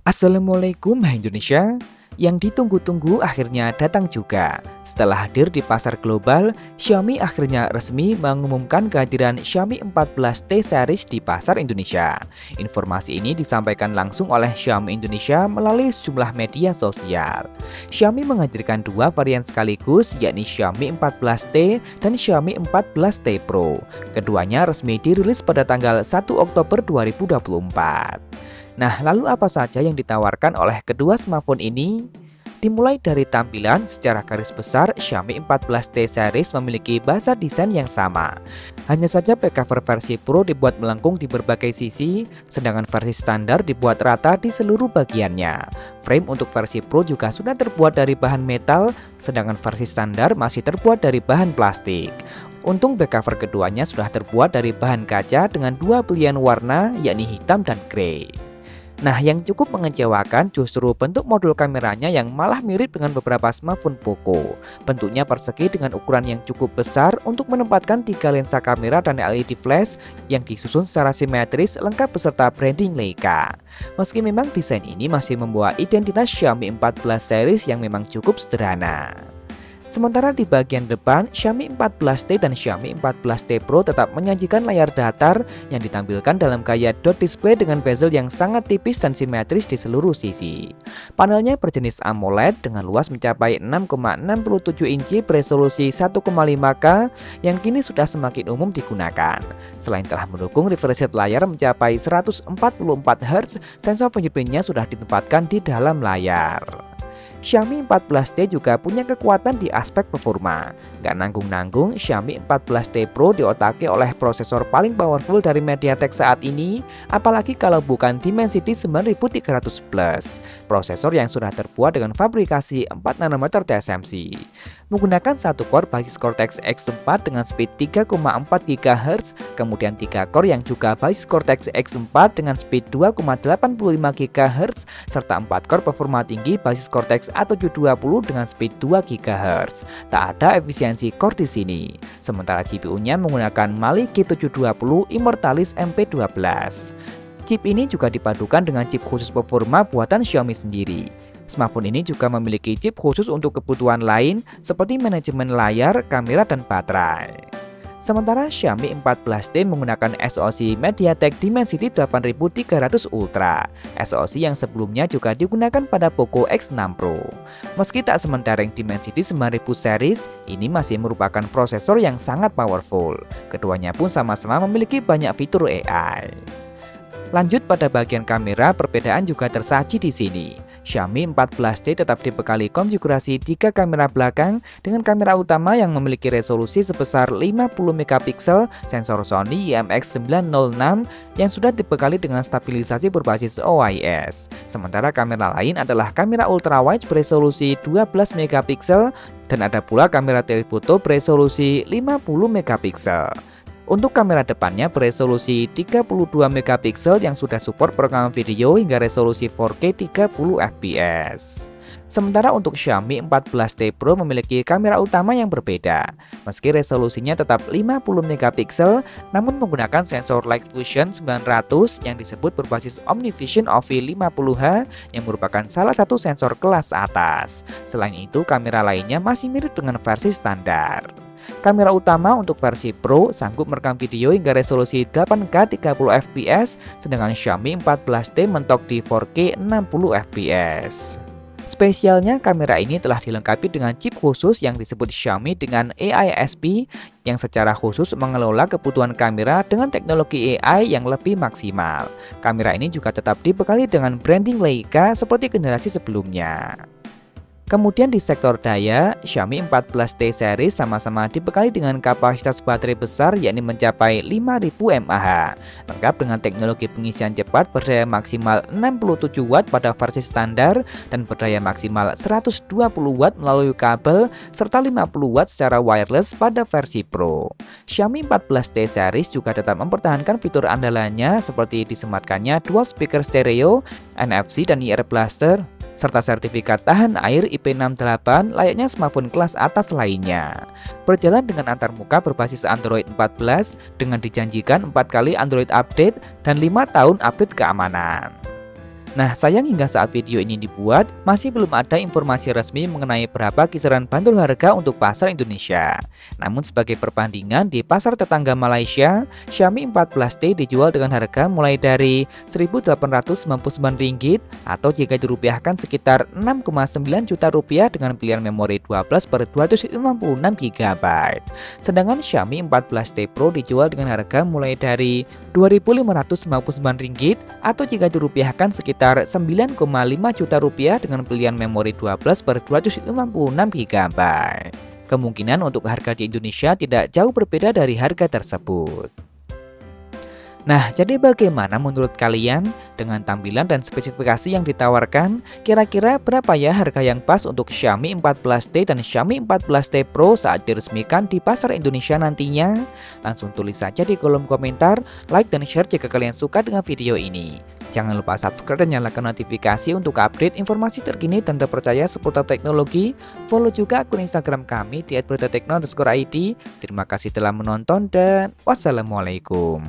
Assalamualaikum Hai Indonesia. Yang ditunggu-tunggu akhirnya datang juga. Setelah hadir di pasar global, Xiaomi akhirnya resmi mengumumkan kehadiran Xiaomi 14T series di pasar Indonesia. Informasi ini disampaikan langsung oleh Xiaomi Indonesia melalui sejumlah media sosial. Xiaomi menghadirkan dua varian sekaligus, yakni Xiaomi 14T dan Xiaomi 14T Pro. Keduanya resmi dirilis pada tanggal 1 Oktober 2024. Nah, lalu apa saja yang ditawarkan oleh kedua smartphone ini? Dimulai dari tampilan, secara garis besar Xiaomi 14T series memiliki bahasa desain yang sama. Hanya saja back cover versi Pro dibuat melengkung di berbagai sisi, sedangkan versi standar dibuat rata di seluruh bagiannya. Frame untuk versi Pro juga sudah terbuat dari bahan metal, sedangkan versi standar masih terbuat dari bahan plastik. Untung back cover keduanya sudah terbuat dari bahan kaca dengan dua pilihan warna, yakni hitam dan grey. Nah, yang cukup mengecewakan justru bentuk modul kameranya yang malah mirip dengan beberapa smartphone Poco. Bentuknya persegi dengan ukuran yang cukup besar untuk menempatkan 3 lensa kamera dan LED flash yang disusun secara simetris lengkap beserta branding Leica. Meski memang desain ini masih membawa identitas Xiaomi 14 series yang memang cukup sederhana. Sementara di bagian depan, Xiaomi 14T dan Xiaomi 14T Pro tetap menyajikan layar datar yang ditampilkan dalam gaya dot display dengan bezel yang sangat tipis dan simetris di seluruh sisi. Panelnya berjenis AMOLED dengan luas mencapai 6,67 inci beresolusi 1,5K yang kini sudah semakin umum digunakan. Selain telah mendukung refresh rate layar mencapai 144 Hz, sensor fingerprintnya sudah ditempatkan di dalam layar. Xiaomi 14T juga punya kekuatan di aspek performa. Nggak nanggung-nanggung, Xiaomi 14T Pro diotaki oleh prosesor paling powerful dari MediaTek saat ini, apalagi kalau bukan Dimensity 9300 Plus, prosesor yang sudah terbuat dengan fabrikasi 4nm TSMC. Menggunakan satu core basis Cortex X4 dengan speed 3,4 GHz, kemudian 3 core yang juga basis Cortex X4 dengan speed 2,85 GHz, serta 4 core performa tinggi basis Cortex A720 dengan speed 2 GHz. Tak ada efisiensi core di sini. Sementara GPU-nya menggunakan Mali G720 Immortalis MP12. Chip ini juga dipadukan dengan chip khusus performa buatan Xiaomi sendiri. Smartphone ini juga memiliki chip khusus untuk kebutuhan lain seperti manajemen layar, kamera, dan baterai. Sementara Xiaomi 14T menggunakan SoC MediaTek Dimensity 8300 Ultra, SoC yang sebelumnya juga digunakan pada Poco X6 Pro. Meski tak sementereng Dimensity 9000 series, ini masih merupakan prosesor yang sangat powerful. Keduanya pun sama-sama memiliki banyak fitur AI. Lanjut pada bagian kamera, perbedaan juga tersaji di sini. Xiaomi 14T tetap dibekali konfigurasi 3 kamera belakang dengan kamera utama yang memiliki resolusi sebesar 50MP, sensor Sony IMX906 yang sudah dibekali dengan stabilisasi berbasis OIS. Sementara kamera lain adalah kamera ultrawide beresolusi 12MP dan ada pula kamera telefoto beresolusi 50MP. Untuk kamera depannya beresolusi 32MP yang sudah support perekaman video hingga resolusi 4K 30fps. Sementara untuk Xiaomi 14T Pro memiliki kamera utama yang berbeda. Meski resolusinya tetap 50MP, namun menggunakan sensor Light Fusion 900 yang disebut berbasis OmniVision OV50H yang merupakan salah satu sensor kelas atas. Selain itu, kamera lainnya masih mirip dengan versi standar. Kamera utama untuk versi Pro sanggup merekam video hingga resolusi 8K 30fps, sedangkan Xiaomi 14T mentok di 4K 60fps. Spesialnya, kamera ini telah dilengkapi dengan chip khusus yang disebut Xiaomi dengan AISP yang secara khusus mengelola kebutuhan kamera dengan teknologi AI yang lebih maksimal. Kamera ini juga tetap dibekali dengan branding Leica seperti generasi sebelumnya. Kemudian di sektor daya, Xiaomi 14T series sama-sama dibekali dengan kapasitas baterai besar yakni mencapai 5000 mAh. Lengkap dengan teknologi pengisian cepat berdaya maksimal 67 Watt pada versi standar dan berdaya maksimal 120 Watt melalui kabel serta 50 Watt secara wireless pada versi Pro. Xiaomi 14T series juga tetap mempertahankan fitur andalannya seperti disematkannya dual speaker stereo, NFC dan IR Blaster, serta sertifikat tahan air IP68 layaknya smartphone kelas atas lainnya. Berjalan dengan antarmuka berbasis Android 14 dengan dijanjikan 4 kali Android update dan 5 tahun update keamanan. Nah, sayang hingga saat video ini dibuat, masih belum ada informasi resmi mengenai berapa kisaran bandul harga untuk pasar Indonesia. Namun sebagai perbandingan, di pasar tetangga Malaysia, Xiaomi 14T dijual dengan harga mulai dari Rp1.899 atau jika dirupiahkan sekitar Rp6,9 juta dengan pilihan memori 12/256 GB. Sedangkan Xiaomi 14T Pro dijual dengan harga mulai dari Rp2.599 atau jika dirupiahkan sekitar Rp9,5 juta dengan pilihan memori 12/256 GB. Kemungkinan untuk harga di Indonesia tidak jauh berbeda dari harga tersebut. Nah, jadi bagaimana menurut kalian dengan tampilan dan spesifikasi yang ditawarkan? Kira-kira berapa ya harga yang pas untuk Xiaomi 14T dan Xiaomi 14T Pro saat diresmikan di pasar Indonesia nantinya? Langsung tulis saja di kolom komentar, like dan share jika kalian suka dengan video ini. Jangan lupa subscribe dan nyalakan notifikasi untuk update informasi terkini dan terpercaya seputar teknologi. Follow juga akun Instagram kami di @beritatekno_id. Terima kasih telah menonton dan wassalamualaikum.